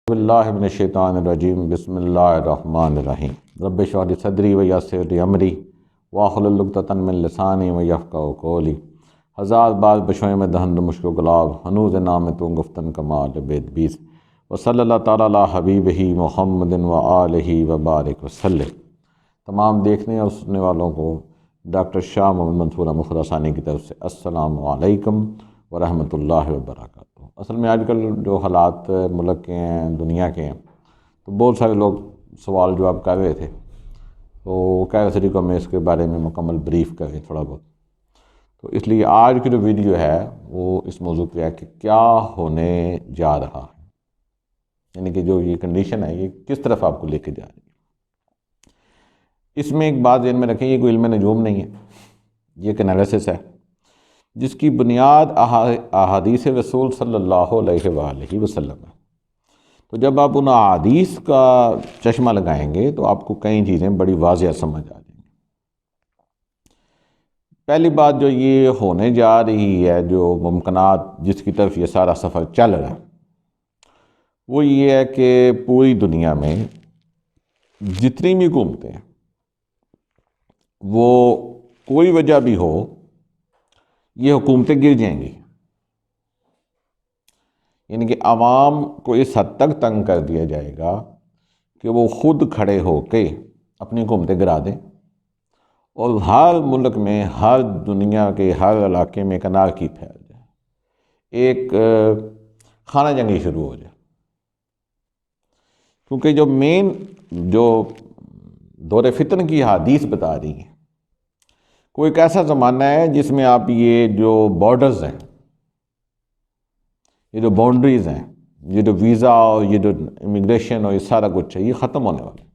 باللہ من الشیطان الرجیم بسم اللہ الرحمن الرحیم رب اشرح لی صدری ویسر لی امری واحلل عقدۃ من لسانی یفقہوا قولی ہزار بار بشوئے میں دہند مشکل گلاب ہنوز نام تو گفتن کمال بید بیس وصلی اللہ تعالیٰ علی حبیبہ محمد وآلہ وبارک وسلم۔ تمام دیکھنے اور سننے والوں کو ڈاکٹر شاہ محمد منصور احمد خراسانی کی طرف سے السلام علیکم ورحمۃ اللہ وبرکاتہ۔ اصل میں آج کل جو حالات ملک کے ہیں، دنیا کے ہیں، تو بہت سارے لوگ سوال جواب کر رہے تھے، تو کہہ رہے تھے کہ میں اس کے بارے میں مکمل بریف کریں تھوڑا بہت۔ تو اس لیے آج کی جو ویڈیو ہے وہ اس موضوع پہ ہے کہ کیا ہونے جا رہا ہے، یعنی کہ جو یہ کنڈیشن ہے یہ کس طرف آپ کو لے کے جا رہی ہے۔ اس میں ایک بات ذہن میں رکھیں، یہ کوئی علم نجوم نہیں ہے، یہ ایک انالیسس ہے جس کی بنیاد احادیث رسول صلی اللہ علیہ وآلہ وسلم ہے۔ تو جب آپ ان احادیث کا چشمہ لگائیں گے تو آپ کو کئی چیزیں بڑی واضح سمجھ آ جائیں گی۔ پہلی بات جو یہ ہونے جا رہی ہے، جو ممکنات جس کی طرف یہ سارا سفر چل رہا ہے، وہ یہ ہے کہ پوری دنیا میں جتنی بھی حکومتیں ہیں، وہ کوئی وجہ بھی ہو، یہ حکومتیں گر جائیں گی، یعنی کہ عوام کو اس حد تک تنگ کر دیا جائے گا کہ وہ خود کھڑے ہو کے اپنی حکومتیں گرا دیں، اور ہر ملک میں، ہر دنیا کے ہر علاقے میں ایک انارکی پھیل جائے، ایک خانہ جنگی شروع ہو جائے۔ کیونکہ جو مین جو دور فتن کی حدیث بتا رہی ہیں، کوئی ایک ایسا زمانہ ہے جس میں آپ یہ جو بارڈرز ہیں، یہ جو باؤنڈریز ہیں، یہ جو ویزا اور یہ جو امیگریشن اور یہ سارا کچھ ہے، یہ ختم ہونے والا ہے۔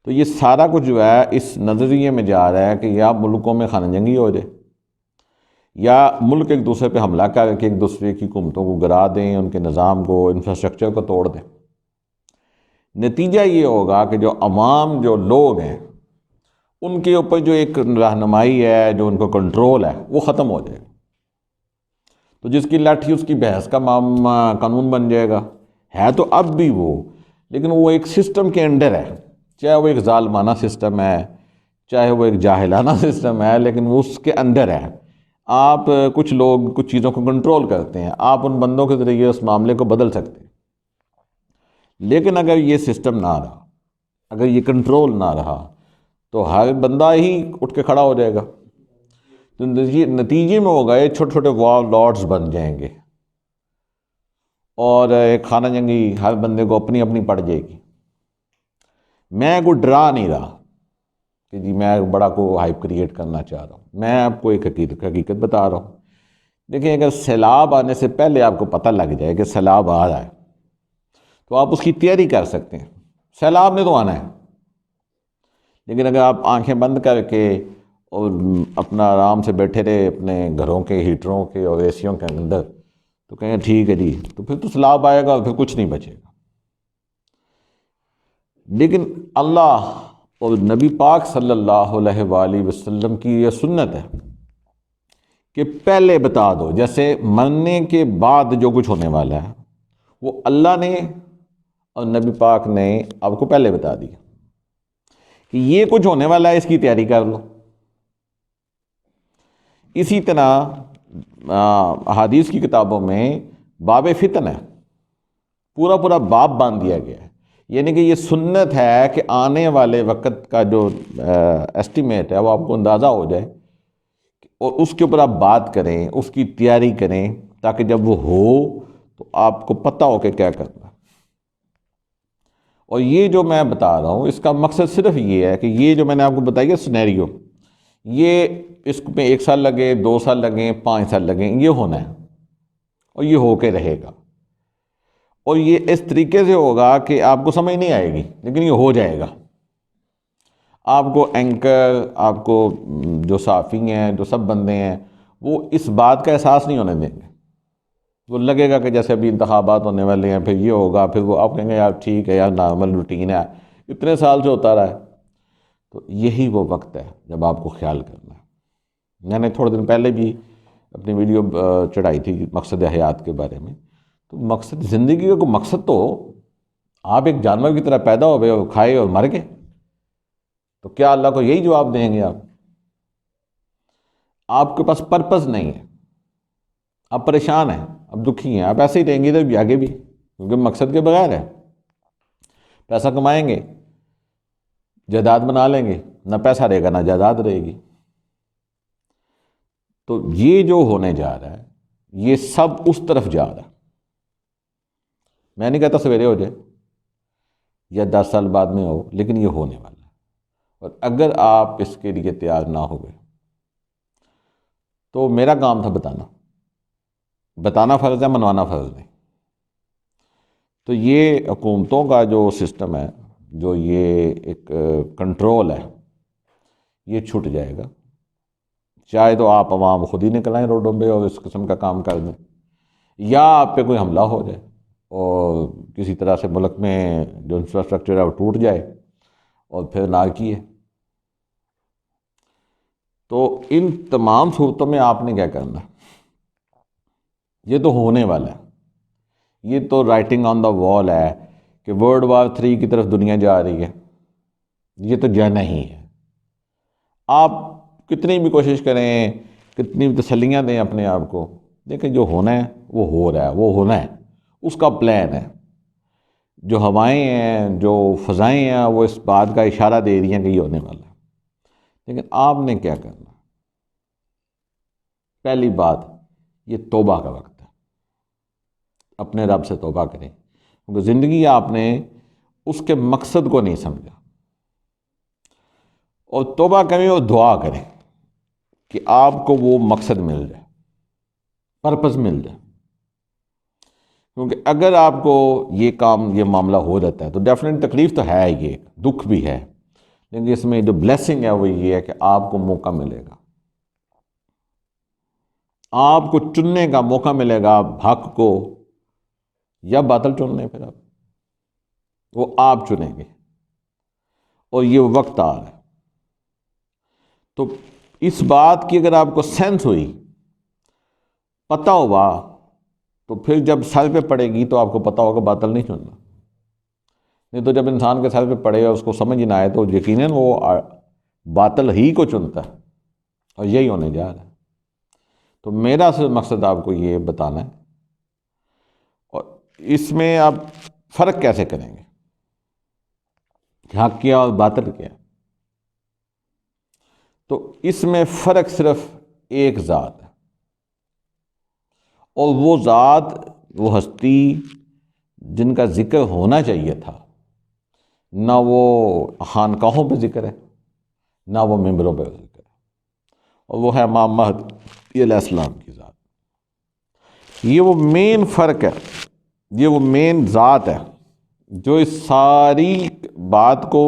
تو یہ سارا کچھ جو ہے اس نظریے میں جا رہا ہے کہ یا ملکوں میں خانہ جنگی ہو جائے، یا ملک ایک دوسرے پہ حملہ کر کے ایک دوسرے کی حکومتوں کو گرا دیں، ان کے نظام کو، انفراسٹرکچر کو توڑ دیں۔ نتیجہ یہ ہوگا کہ جو عوام، جو لوگ ہیں، ان کے اوپر جو ایک رہنمائی ہے، جو ان کو کنٹرول ہے، وہ ختم ہو جائے گا۔ تو جس کی لاٹھی اس کی بھینس کا قانون بن جائے گا، ہے تو اب بھی وہ، لیکن وہ ایک سسٹم کے انڈر ہے، چاہے وہ ایک ظالمانہ سسٹم ہے، چاہے وہ ایک جاہلانہ سسٹم ہے، لیکن وہ اس کے اندر ہے۔ آپ کچھ لوگ کچھ چیزوں کو کنٹرول کرتے ہیں، آپ ان بندوں کے ذریعے اس معاملے کو بدل سکتے ہیں۔ لیکن اگر یہ سسٹم نہ رہا، اگر یہ کنٹرول نہ رہا، تو ہر بندہ ہی اٹھ کے کھڑا ہو جائے گا۔ تو نتیجے میں ہوگا یہ چھوٹے چھوٹے وار لارڈز بن جائیں گے، اور ایک خانہ جنگی ہر بندے کو اپنی اپنی پڑ جائے گی۔ میں کوئی ڈرا نہیں رہا کہ جی میں بڑا کو ہائپ کریٹ کرنا چاہ رہا ہوں، میں آپ کو ایک حقیقت بتا رہا ہوں۔ دیکھیں، اگر سیلاب آنے سے پہلے آپ کو پتہ لگ جائے کہ سیلاب آ رہا ہے تو آپ اس کی تیاری کر سکتے ہیں، سیلاب نے تو آنا ہے۔ لیکن اگر آپ آنکھیں بند کر کے اور اپنا آرام سے بیٹھے رہے اپنے گھروں کے ہیٹروں کے اور اے سیوں کے اندر، تو کہیں ٹھیک ہے جی، تو پھر تو سیلاب آئے گا اور پھر کچھ نہیں بچے گا۔ لیکن اللہ اور نبی پاک صلی اللہ علیہ وآلہ وسلم کی یہ سنت ہے کہ پہلے بتا دو، جیسے مرنے کے بعد جو کچھ ہونے والا ہے وہ اللہ نے اور نبی پاک نے آپ کو پہلے بتا دیا کہ یہ کچھ ہونے والا ہے، اس کی تیاری کر لو۔ اسی طرح احادیث کی کتابوں میں باب فتن ہے، پورا پورا باب باندھ دیا گیا ہے، یعنی کہ یہ سنت ہے کہ آنے والے وقت کا جو ایسٹیمیٹ ہے وہ آپ کو اندازہ ہو جائے، اور اس کے اوپر آپ بات کریں، اس کی تیاری کریں، تاکہ جب وہ ہو تو آپ کو پتہ ہو کہ کیا کرنا۔ اور یہ جو میں بتا رہا ہوں، اس کا مقصد صرف یہ ہے کہ یہ جو میں نے آپ کو بتائی ہے سینیریو، یہ اس میں 1 سال لگے، 2 سال لگیں، 5 سال لگیں، یہ ہونا ہے اور یہ ہو کے رہے گا، اور یہ اس طریقے سے ہوگا کہ آپ کو سمجھ نہیں آئے گی، لیکن یہ ہو جائے گا۔ آپ کو اینکر، آپ کو جو صحافی ہیں، جو سب بندے ہیں، وہ اس بات کا احساس نہیں ہونے دیں گے۔ وہ لگے گا کہ جیسے ابھی انتخابات ہونے والے ہیں، پھر یہ ہوگا، پھر وہ آپ کہیں گے یار ٹھیک ہے یار، نارمل روٹین ہے، اتنے سال سے ہوتا رہا ہے۔ تو یہی وہ وقت ہے جب آپ کو خیال کرنا ہے۔ میں نے تھوڑے دن پہلے بھی اپنی ویڈیو چڑھائی تھی مقصد حیات کے بارے میں، تو مقصد زندگی کا کوئی مقصد تو ہو. آپ ایک جانور کی طرح پیدا ہو گئے اور کھائے اور مر گئے، تو کیا اللہ کو یہی جواب دیں گے آپ؟ آپ کے پاس پرپز نہیں ہے، آپ پریشان ہیں، آپ دکھی ہیں، آپ ایسے ہی رہیں گے ادھر بھی آگے بھی، کیونکہ مقصد کے بغیر ہے. پیسہ کمائیں گے، جائیداد بنا لیں گے، نہ پیسہ رہے گا نہ جائیداد رہے گی. تو یہ جو ہونے جا رہا ہے یہ سب اس طرف جا رہا ہے. میں نہیں کہتا سویرے ہو جائے یا 10 سال بعد میں ہو، لیکن یہ ہونے والا ہے. اور اگر آپ اس کے لیے تیار نہ ہو گئے تو میرا کام تھا بتانا فرض ہے، منوانا فرض نہیں. تو یہ حکومتوں کا جو سسٹم ہے، جو یہ ایک کنٹرول ہے، یہ چھوٹ جائے گا. چاہے تو آپ عوام خود ہی نکل آئیں روڈوں پہ اور اس قسم کا کام کر دیں، یا آپ پہ کوئی حملہ ہو جائے اور کسی طرح سے ملک میں جو انفراسٹرکچر ہے وہ ٹوٹ جائے اور پھر نہ کیے. تو ان تمام صورتوں میں آپ نے کیا کرنا؟ یہ تو ہونے والا ہے، یہ تو رائٹنگ آن دا وال ہے کہ World War III کی طرف دنیا جا رہی ہے. یہ تو جانا ہی ہے. آپ کتنی بھی کوشش کریں، کتنی بھی تسلیاں دیں اپنے آپ کو، دیکھیں جو ہونا ہے وہ ہو رہا ہے، وہ ہونا ہے، اس کا پلان ہے. جو ہوائیں ہیں، جو فضائیں ہیں، وہ اس بات کا اشارہ دے رہی ہیں کہ یہ ہونے والا ہے. لیکن آپ نے کیا کرنا؟ پہلی بات، یہ توبہ کا وقت ہے. اپنے رب سے توبہ کریں، کیونکہ زندگی آپ نے اس کے مقصد کو نہیں سمجھا. اور توبہ کریں اور دعا کریں کہ آپ کو وہ مقصد مل جائے، پرپز مل جائے. کیونکہ اگر آپ کو یہ کام، یہ معاملہ ہو جاتا ہے تو ڈیفینیٹ تکلیف تو ہے، یہ دکھ بھی ہے، لیکن اس میں جو بلیسنگ ہے وہ یہ ہے کہ آپ کو موقع ملے گا، آپ کو چننے کا موقع ملے گا حق کو یا باطل چن لیں. پھر وہ آپ چنیں گے اور یہ وقت آ رہا ہے. تو اس بات کی اگر آپ کو سینس ہوئی، پتہ ہوا، تو پھر جب سر پہ پڑے گی تو آپ کو پتہ ہوگا باطل نہیں چننا. نہیں تو جب انسان کے سر پہ پڑے اور اس کو سمجھ نہ آئے تو یقیناً وہ باطل ہی کو چنتا ہے، اور یہی ہونے جا رہا ہے. تو میرا صرف مقصد آپ کو یہ بتانا ہے. اور اس میں آپ فرق کیسے کریں گے حق کیا اور باطل کیا؟ تو اس میں فرق صرف ایک ذات ہے، اور وہ ذات، وہ ہستی جن کا ذکر ہونا چاہیے تھا، نہ وہ خانقاہوں پہ ذکر ہے نہ وہ ممبروں پہ ذکر ہے، اور وہ ہے امام مہدی علیہ السلام کی ذات. یہ وہ مین فرق ہے، یہ وہ مین ذات ہے جو اس ساری بات کو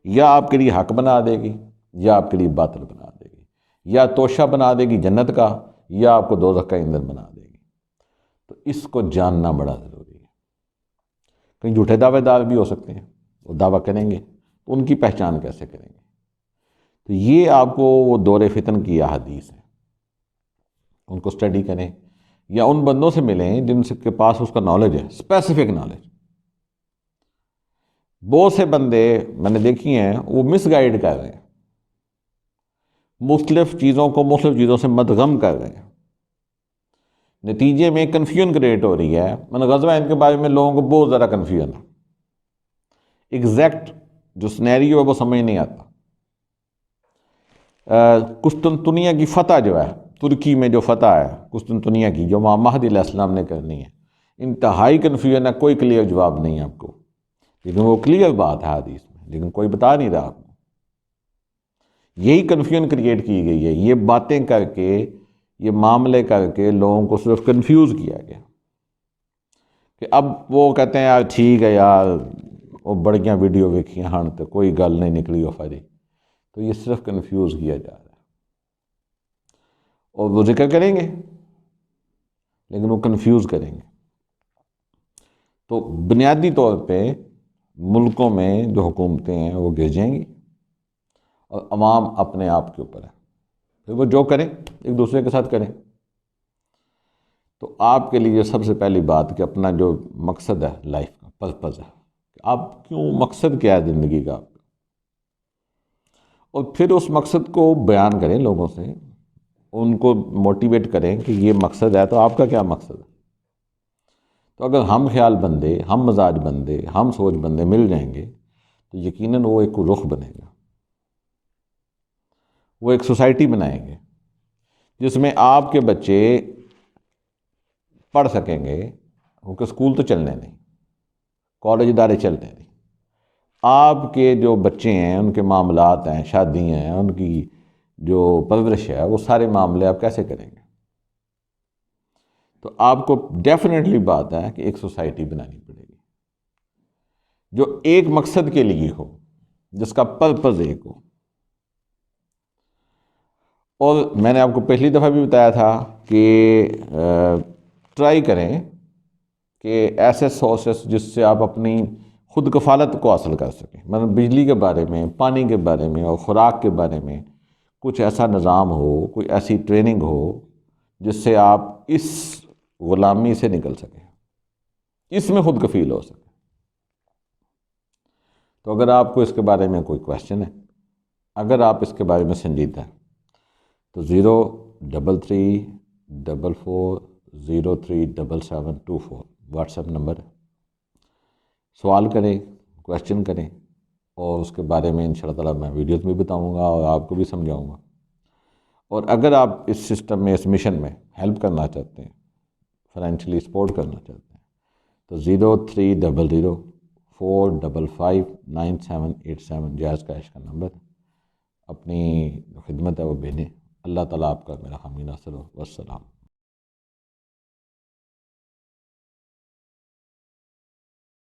یا آپ کے لیے حق بنا دے گی یا آپ کے لیے باطل بنا دے گی، یا توشہ بنا دے گی جنت کا یا آپ کو دوزخ کا ایندھن بنا دے گی. تو اس کو جاننا بڑا ضروری ہے. کہیں جھوٹے دعوے دار بھی ہو سکتے ہیں، وہ دعویٰ کریں گے تو ان کی پہچان کیسے کریں گے؟ تو یہ آپ کو وہ دور فتن کی احادیث ہیں، ان کو اسٹڈی کریں یا ان بندوں سے ملیں جن کے پاس اس کا نالج ہے، اسپیسیفک نالج. بہت سے بندے میں نے دیکھی ہیں وہ مس گائیڈ کر رہے ہیں، مختلف چیزوں سے مدغم کر رہے ہیں، نتیجے میں کنفیوژن کریٹ ہو رہی ہے. میں نے غزوہ ہند کے بارے میں لوگوں کو بہت زیادہ کنفیوژن ہے، ایگزیکٹ جو سنیریو ہے وہ سمجھ نہیں آتا. قسطنطنیہ کی فتح جو ہے، ترکی میں جو فتح ہے قسطنطنیہ کی، جو امام مہدی علیہ السلام نے کرنی ہے، انتہائی کنفیوژن ہے، کوئی کلیئر جواب نہیں ہے آپ کو. لیکن وہ کلیئر بات ہے حدیث میں، لیکن کوئی بتا نہیں رہا آپ کو. یہی کنفیوژن کریٹ کی گئی ہے، یہ باتیں کر کے، یہ معاملے کر کے لوگوں کو صرف کنفیوز کیا گیا کہ اب وہ کہتے ہیں یار ٹھیک ہے یار وہ بڑیاں ویڈیو ویکھی ہاں تو کوئی گل نہیں نکلی وہ فائدی. تو یہ صرف کنفیوز کیا جا رہا ہے. اور وہ ذکر کریں گے لیکن وہ کنفیوز کریں گے. تو بنیادی طور پہ ملکوں میں جو حکومتیں ہیں وہ گر جائیں گی اور عوام اپنے آپ کے اوپر ہے. پھر وہ جو کریں ایک دوسرے کے ساتھ کریں. تو آپ کے لیے سب سے پہلی بات کہ اپنا جو مقصد ہے لائف کا، پرپز ہے، کہ آپ کیوں، مقصد کیا ہے زندگی کا، اور پھر اس مقصد کو بیان کریں لوگوں سے، ان کو موٹیویٹ کریں کہ یہ مقصد ہے، تو آپ کا کیا مقصد ہے۔ تو اگر ہم خیال بندے، ہم مزاج بندے، ہم سوچ بندے مل جائیں گے تو یقیناً وہ ایک رخ بنے گا، وہ ایک سوسائٹی بنائیں گے جس میں آپ کے بچے پڑھ سکیں گے، کیونکہ اسکول تو چلنے نہیں، کالج ادارے چلنے نہیں، آپ کے جو بچے ہیں ان کے معاملات ہیں، شادی ہیں، ان کی جو پرورش ہے، وہ سارے معاملے آپ کیسے کریں گے۔ تو آپ کو ڈیفینیٹلی بات ہے کہ ایک سوسائٹی بنانی پڑے گی جو ایک مقصد کے لیے ہو، جس کا پرپز ایک ہو۔ اور میں نے آپ کو پہلی دفعہ بھی بتایا تھا کہ ٹرائی کریں کہ ایسے سورسز جس سے آپ اپنی خود کفالت کو حاصل کر سکیں، مطلب بجلی کے بارے میں، پانی کے بارے میں اور خوراک کے بارے میں کچھ ایسا نظام ہو، کوئی ایسی ٹریننگ ہو جس سے آپ اس غلامی سے نکل سکیں، اس میں خود کفیل ہو سکیں۔ تو اگر آپ کو اس کے بارے میں کوئی کویشچن ہے، اگر آپ اس کے بارے میں سنجیدہ ہیں، تو 03344037724 واٹس ایپ نمبر ہے، سوال کریں، کویشچن کریں، اور اس کے بارے میں انشاءاللہ تعالیٰ میں ویڈیوز میں بتاؤں گا اور آپ کو بھی سمجھاؤں گا۔ اور اگر آپ اس سسٹم میں، اس مشن میں ہیلپ کرنا چاہتے ہیں، فائنینشلی سپورٹ کرنا چاہتے ہیں، تو 030045598787 جائز کیش کا نمبر، اپنی خدمت ہے وہ بھیجیں۔ اللہ تعالیٰ آپ کا میرا حامی ناصر ہو۔ والسلام۔